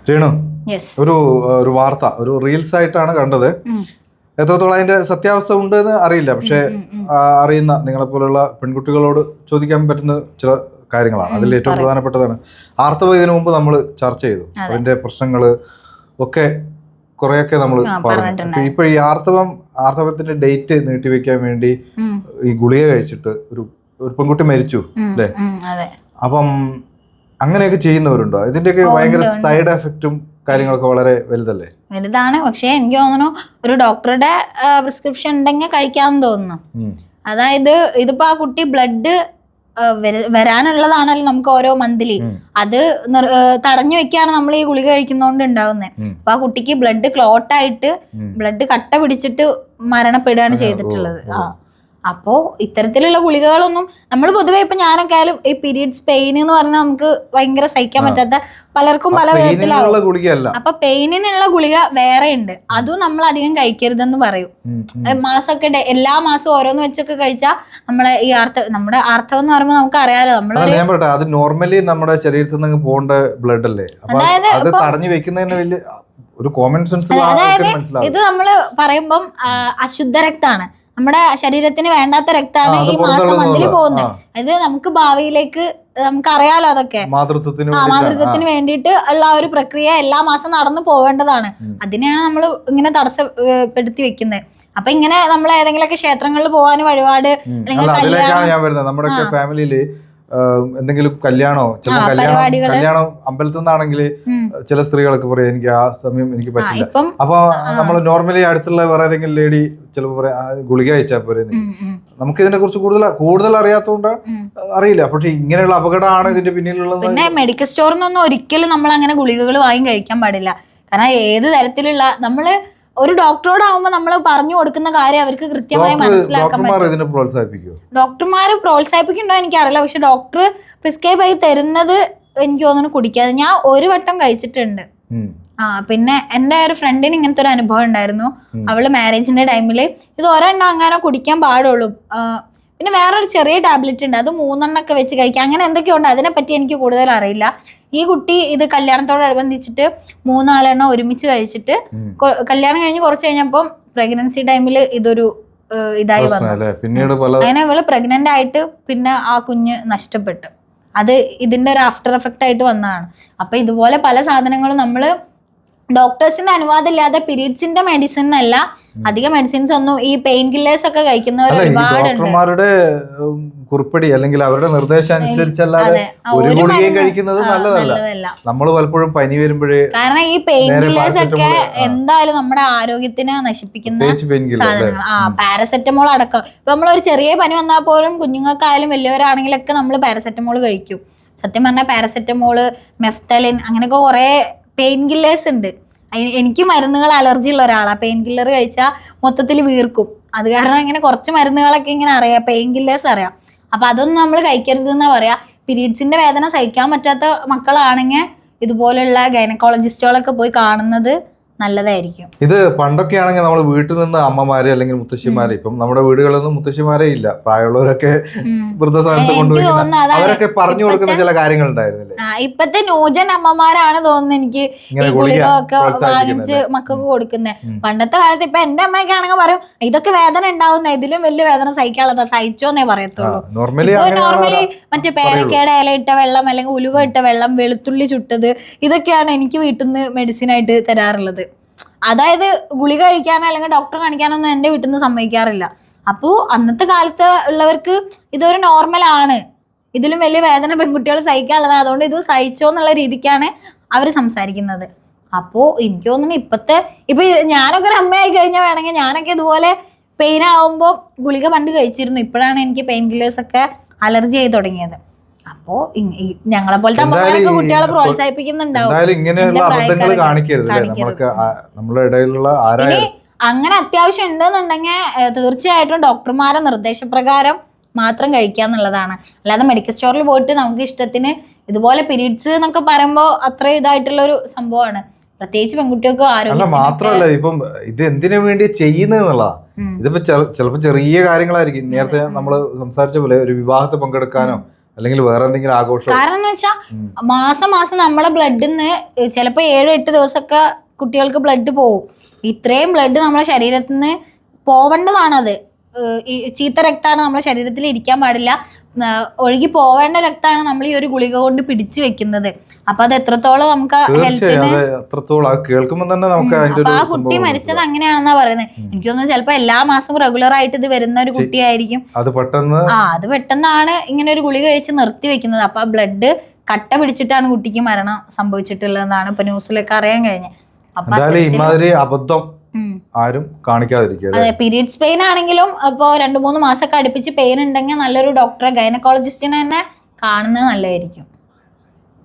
രേണു, ഒരു വാർത്ത, ഒരു റീൽസ് ആയിട്ടാണ് കണ്ടത്. എത്രത്തോളം അതിന്റെ സത്യാവസ്ഥ ഉണ്ട് എന്ന് അറിയില്ല. പക്ഷെ അറിയുന്ന നിങ്ങളെപ്പോലുള്ള പെൺകുട്ടികളോട് ചോദിക്കാൻ പറ്റുന്ന ചില കാര്യങ്ങളാണ്. അതിൽ ഏറ്റവും പ്രധാനപ്പെട്ടതാണ് ആർത്തവം. ഇതിനു മുമ്പ് നമ്മൾ ചർച്ച ചെയ്തു. അതിന്റെ പ്രശ്നങ്ങള് ഒക്കെ കുറെയൊക്കെ നമ്മൾ പറഞ്ഞു. ഇപ്പൊ ഈ ആർത്തവത്തിന്റെ ഡേറ്റ് നീട്ടിവെക്കാൻ വേണ്ടി ഈ ഗുളിക കഴിച്ചിട്ട് ഒരു പെൺകുട്ടി മരിച്ചു അല്ലേ? അപ്പം അങ്ങനെയൊക്കെ ചെയ്യുന്നവരുണ്ടോ? ഇതിന്റെയൊക്കെ ഭയങ്കര സൈഡ് എഫക്റ്റും കാര്യങ്ങളൊക്കെ വളരെ വലുതാണ്. പക്ഷെ എനിക്ക് തോന്നുന്നു ഒരു ഡോക്ടറുടെ പ്രിസ്ക്രിപ്ഷൻ ഉണ്ടെങ്കിൽ കഴിക്കാമെന്ന് തോന്നുന്നു. അതായത് ഇതിപ്പോ ആ കുട്ടി ബ്ലഡ് വരാനുള്ളതാണല്ലോ നമുക്ക് ഓരോ മന്ത്ലി. അത് തടഞ്ഞു വെക്കാണ് നമ്മൾ ഈ ഗുളിക കഴിക്കുന്നോണ്ട് ഉണ്ടാവുന്നത്. അപ്പൊ ആ കുട്ടിക്ക് ബ്ലഡ് ക്ലോട്ടായിട്ട് ബ്ലഡ് കട്ട പിടിച്ചിട്ട് മരണപ്പെടുകയാണ് ചെയ്തിട്ടുള്ളത്. അപ്പോ ഇത്തരത്തിലുള്ള ഗുളികകളൊന്നും നമ്മൾ പൊതുവെ ഇപ്പൊ ഞാനൊക്കെ ആയാലും ഈ പീരീഡ്സ് പെയിൻ എന്ന് പറഞ്ഞാൽ നമുക്ക് ഭയങ്കര സഹിക്കാൻ പറ്റാത്ത പലർക്കും പല വിധത്തിലാവും. അപ്പൊ പെയിനിനുള്ള ഗുളിക വേറെ ഉണ്ട്. അതും നമ്മൾ അധികം കഴിക്കരുതെന്ന് പറയും. മാസമൊക്കെ എല്ലാ മാസവും ഓരോന്ന് വെച്ചൊക്കെ കഴിച്ചാൽ നമ്മുടെ ഈ നമ്മുടെ ആർത്തവം എന്ന് പറയുമ്പോൾ നമുക്ക് അറിയാലോ, നമ്മള് അത് നോർമലി നമ്മുടെ ശരീരത്തിൽ നിന്ന് പോകേണ്ട ബ്ലഡ് അല്ലേ? അതായത് തടഞ്ഞു വെക്കുന്നതിന് വലിയ ഒരു കോമൺ സെൻസ്. അതായത് ഇത് നമ്മള് പറയുമ്പം അശുദ്ധ രക്താണ്, നമ്മുടെ ശരീരത്തിന് വേണ്ടാത്ത രക്തമാണ് ഈ മാസം മന്തിൽ പോകുന്നത്. അത് നമുക്ക് ഭാവിയിലേക്ക് നമുക്ക് അറിയാലോ, അതൊക്കെ മാതൃത്വത്തിന് വേണ്ടിയിട്ട് ഉള്ള ഒരു പ്രക്രിയ എല്ലാ മാസം നടന്നു പോവേണ്ടതാണ്. അതിനെയാണ് നമ്മൾ ഇങ്ങനെ തടസ്സപ്പെടുത്തി വെക്കുന്നത്. അപ്പൊ ഇങ്ങനെ നമ്മൾ ഏതെങ്കിലുമൊക്കെ ക്ഷേത്രങ്ങളിൽ പോകാൻ വഴിപാട് അല്ലെങ്കിൽ ഫാമിലിയില് എന്തെങ്കിലും കല്യാണോ കല്യാണം അമ്പലത്തിൽ നിന്നാണെങ്കിൽ ചില സ്ത്രീകളൊക്കെ പറയാം എനിക്ക് ആ സമയം എനിക്ക് പറ്റില്ല. അപ്പൊ നമ്മൾ നോർമലി അടുത്തുള്ള വേറെ ഏതെങ്കിലും ലേഡി ചിലപ്പോ പറയാ ഗുളിക അയച്ചാൽ പോരെ. നമുക്ക് ഇതിനെ കുറിച്ച് കൂടുതൽ അറിയാത്തതുകൊണ്ട് അറിയില്ല. പക്ഷെ ഇങ്ങനെയുള്ള അപകടമാണ് ഇതിന്റെ പിന്നിലുള്ളത്. പിന്നെ മെഡിക്കൽ സ്റ്റോറിൽ നിന്നൊന്നും ഒരിക്കലും നമ്മൾ അങ്ങനെ ഗുളികകൾ വാങ്ങി കഴിക്കാൻ പാടില്ല. കാരണം ഏത് തരത്തിലുള്ള നമ്മള് ഒരു ഡോക്ടറോടാവുമ്പോ നമ്മൾ പറഞ്ഞു കൊടുക്കുന്ന കാര്യം അവർക്ക് കൃത്യമായി മനസ്സിലാക്കാൻ പറ്റും. ഡോക്ടർമാര് പ്രോത്സാഹിപ്പിക്കണ്ടോ എനിക്കറിയില്ല. പക്ഷെ ഡോക്ടർ പ്രിസ്ക്രൈബ് ആയി തരുന്നത് എനിക്ക് തോന്നുന്നു കുടിക്കാതെ. ഞാൻ ഒരു വട്ടം കഴിച്ചിട്ടുണ്ട്. പിന്നെ എന്റെ ഒരു ഫ്രണ്ടിന് ഇങ്ങനത്തെ ഒരു അനുഭവം ഉണ്ടായിരുന്നു. അവള് മാരേജിന്റെ ടൈമില് ഇത് ഒരെണ്ണം അങ്ങനെ കുടിക്കാൻ പാടുള്ളൂ. പിന്നെ വേറൊരു ചെറിയ ടാബ്ലറ്റ് ഉണ്ട്, അത് 3 എണ്ണൊക്കെ വെച്ച് കഴിക്കാം. അങ്ങനെ എന്തൊക്കെയുണ്ട്, അതിനെപ്പറ്റി എനിക്ക് കൂടുതൽ അറിയില്ല. ഈ കുട്ടി ഇത് കല്യാണത്തോടനുബന്ധിച്ചിട്ട് 3-4 എണ്ണം ഒരുമിച്ച് കഴിച്ചിട്ട് കല്യാണം കഴിഞ്ഞ് കുറച്ച് കഴിഞ്ഞപ്പം പ്രഗ്നൻസി ടൈമിൽ ഇതൊരു ഇതായി വന്നു. അങ്ങനെ അവള് പ്രഗ്നന്റ് ആയിട്ട് പിന്നെ ആ കുഞ്ഞ് നഷ്ടപ്പെട്ടു. അത് ഇതിന്റെ ഒരു ആഫ്റ്റർ എഫക്റ്റ് ആയിട്ട് വന്നതാണ്. അപ്പൊ ഇതുപോലെ പല സാധനങ്ങളും നമ്മള് ഡോക്ടേഴ്സിന്റെ അനുവാദം ഇല്ലാതെ പീരീഡ്സിന്റെ മെഡിസിൻ അല്ല, അധികം മെഡിസിൻസ് ഒന്നും ഈ പെയിൻ കില്ലേഴ്സ് ഒക്കെ കഴിക്കുന്നവർ ഒരുപാടുണ്ട്. കുറിപ്പടി അല്ലെങ്കിൽ അവരുടെ നിർദ്ദേശം അനുസരിച്ചല്ലാതെ ഒരു ഗുളികയും കഴിക്കുന്നത് നല്ലതല്ല. നമ്മൾ പലപ്പോഴും പനി വരുമ്പോഴേ, കാരണം ഈ പെയിൻ കില്ലേഴ്സ് ഒക്കെ എന്തായാലും നമ്മുടെ ആരോഗ്യത്തിനെ നശിപ്പിക്കുന്ന സാധനങ്ങൾ. പാരസെറ്റമോൾ അടക്കം. ഇപ്പൊ നമ്മളൊരു ചെറിയ പനി വന്നാൽ പോലും കുഞ്ഞുങ്ങൾക്കായാലും വലിയവരാണെങ്കിലൊക്കെ നമ്മൾ പാരസെറ്റമോൾ കഴിക്കും. സത്യം പറഞ്ഞാൽ പാരസെറ്റമോള്, മെഫ്തലിൻ, അങ്ങനെയൊക്കെ കുറെ പെയിൻ കില്ലേഴ്സ് ഉണ്ട്. എനിക്ക് മരുന്നുകൾ അലർജി ഉള്ള ഒരാളാണ്. പെയിൻ കില്ലർ കഴിച്ചാൽ മൊത്തത്തിൽ വീർക്കും. അത് കാരണം ഇങ്ങനെ കുറച്ച് മരുന്നുകളൊക്കെ ഇങ്ങനെ അറിയാം, പെയിൻ കില്ലേഴ്സ് അറിയാം. അപ്പൊ അതൊന്നും നമ്മൾ കഴിക്കരുത് എന്നാ പറയാ. പീരീഡ്സിന്റെ വേദന സഹിക്കാൻ പറ്റാത്ത മക്കളാണെങ്കിൽ ഇതുപോലുള്ള ഗൈനക്കോളജിസ്റ്റുകളൊക്കെ പോയി കാണുന്നത് നല്ലതായിരിക്കും. ഇത് പണ്ടൊക്കെ ആണെങ്കിൽ നമ്മൾ വീട്ടിൽ നിന്ന് അമ്മമാരെ അല്ലെങ്കിൽ മുത്തശ്ശിമാരെ, ഇപ്പം നമ്മുടെ വീടുകളിലൊന്നും മുത്തശ്ശിമാരെ ഇല്ല, പ്രായമുള്ളവരൊക്കെ വൃദ്ധസ്ഥാനത്ത് കൊണ്ടുപോയി അവരൊക്കെ പറഞ്ഞു കൊടുക്കുന്ന ചില കാര്യങ്ങൾ ഉണ്ടായിരുന്നില്ലേ? ഇപ്പത്തെ ന്യൂജൻ അമ്മമാരാണ് തോന്നുന്നു എനിക്ക് ഈ ഗുളിക ഒക്കെ വാങ്ങിച്ച് മക്കൾക്ക് കൊടുക്കുന്നത്. പണ്ടത്തെ കാലത്ത് ഇപ്പൊ എന്റെ അമ്മയൊക്കെ ആണെങ്കിൽ പറയും ഇതൊക്കെ വേദന ഉണ്ടാവുന്ന, ഇതിലും വലിയ വേദന സഹിക്കാനുള്ളതാ, സഹിച്ചോന്നേ പറയത്തുള്ളൂ. നോർമലി മറ്റേ പേരക്കയുടെ ഇല ഇട്ട വെള്ളം അല്ലെങ്കിൽ ഉലുവ ഇട്ട വെള്ളം, വെളുത്തുള്ളി ചുട്ടത്, ഇതൊക്കെയാണ് എനിക്ക് വീട്ടിൽ നിന്ന് മെഡിസിൻ ആയിട്ട് തരാറുള്ളത്. അതായത് ഗുളിക കഴിക്കാനോ അല്ലെങ്കിൽ ഡോക്ടറെ കാണിക്കാനൊന്നും എന്റെ വീട്ടിൽ നിന്ന് സമ്മതിക്കാറില്ല. അപ്പോൾ അന്നത്തെ കാലത്ത് ഉള്ളവർക്ക് ഇതൊരു നോർമലാണ്, ഇതിലും വലിയ വേദന പെൺകുട്ടികൾ സഹിക്കാനുള്ളത്, അതുകൊണ്ട് ഇത് സഹിച്ചോ എന്നുള്ള രീതിക്കാണ് അവർ സംസാരിക്കുന്നത്. അപ്പോൾ എനിക്ക് തോന്നുന്നു ഇപ്പൊ ഞാനൊക്കെ ഒരു അമ്മയായി കഴിഞ്ഞാൽ വേണമെങ്കിൽ ഞാനൊക്കെ ഇതുപോലെ പെയിൻ ആവുമ്പോൾ ഗുളിക പണ്ട് കഴിച്ചിരുന്നു. ഇപ്പോഴാണ് എനിക്ക് പെയിൻ കില്ലേഴ്സ് ഒക്കെ അലർജി ആയി തുടങ്ങിയത്. അപ്പോ ഞങ്ങളെ പോലത്തെ അമ്മമാരൊക്കെ കുട്ടികളെ പ്രോത്സാഹിപ്പിക്കുന്നുണ്ടാവും. ഇനി അങ്ങനെ അത്യാവശ്യം ഉണ്ടെന്നുണ്ടെങ്കിൽ തീർച്ചയായിട്ടും ഡോക്ടർമാരുടെ നിർദ്ദേശപ്രകാരം മാത്രം കഴിക്കാന്നുള്ളതാണ്. അല്ലാതെ മെഡിക്കൽ സ്റ്റോറിൽ പോയിട്ട് നമുക്ക് ഇഷ്ടത്തിന് ഇതുപോലെ പീരീഡ്സ് എന്നൊക്കെ പറയുമ്പോൾ അത്ര ഇതായിട്ടുള്ള ഒരു സംഭവമാണ്. പ്രത്യേകിച്ച് പെൺകുട്ടികൾക്ക് ആരോഗ്യം മാത്രമല്ല, ഇപ്പം ഇത് എന്തിനു വേണ്ടി ചെയ്യുന്നതെന്നുള്ളതാ. ഇതിപ്പോ ചിലപ്പോ ചെറിയ കാര്യങ്ങളായിരിക്കും. നേരത്തെ നമ്മൾ സംസാരിച്ച പോലെ ഒരു വിവാഹത്തിൽ പങ്കെടുക്കാനോ അല്ലെങ്കിൽ വേറെ എന്തെങ്കിലും ആഘോഷം? കാരണം എന്ന് വെച്ചാൽ മാസം മാസം നമ്മളെ ബ്ലഡിൽ നിന്ന് ചിലപ്പോൾ 7-8 ദിവസമൊക്കെ കുട്ടികൾക്ക് ബ്ലഡ് പോവും. ഇത്രയും ബ്ലഡ് നമ്മളെ ശരീരത്തിൽ നിന്ന് പോവേണ്ടതാണത്. ഈ ചീത്ത രക്തമാണ് നമ്മളെ ശരീരത്തിൽ ഇരിക്കാൻ പാടില്ല. ഒഴുകി പോവേണ്ട രക്തമാണ് നമ്മൾ ഈ ഒരു ഗുളിക കൊണ്ട് പിടിച്ചു വെക്കുന്നത്. അപ്പൊ അത് എത്രത്തോളം നമുക്ക് ഹെൽത്തിന് കേൾക്കുമ്പോൾ തന്നെ നമുക്ക് അപ്പൊ ആ കുട്ടി മരിച്ചത് അങ്ങനെയാണെന്നാ പറയുന്നത്. എനിക്ക് തോന്നുന്നു ചിലപ്പോ എല്ലാ മാസവും റെഗുലർ ആയിട്ട് ഇത് വരുന്ന ഒരു കുട്ടിയായിരിക്കും. അത് പെട്ടെന്നാണ് ഇങ്ങനെ ഒരു ഗുളിക കഴിച്ച് നിർത്തി വെക്കുന്നത്. അപ്പൊ ആ ബ്ലഡ് കട്ട പിടിച്ചിട്ടാണ് കുട്ടിക്ക് മരണം സംഭവിച്ചിട്ടുള്ളതെന്നാണ് ഇപ്പൊ ന്യൂസിലൊക്കെ അറിയാൻ കഴിഞ്ഞത്. അപ്പൊ അബദ്ധം ആരും കാണിക്കാതിരിക്കുക. അതെ, പീരീഡ്സ് പെയിൻ ആണെങ്കിലും ഇപ്പൊ 2-3 മാസമൊക്കെ അടുപ്പിച്ച് പെയിൻ ഉണ്ടെങ്കിൽ നല്ലൊരു ഡോക്ടറെ, ഗൈനക്കോളജിസ്റ്റിനെ തന്നെ കാണുന്നത് നല്ലതായിരിക്കും.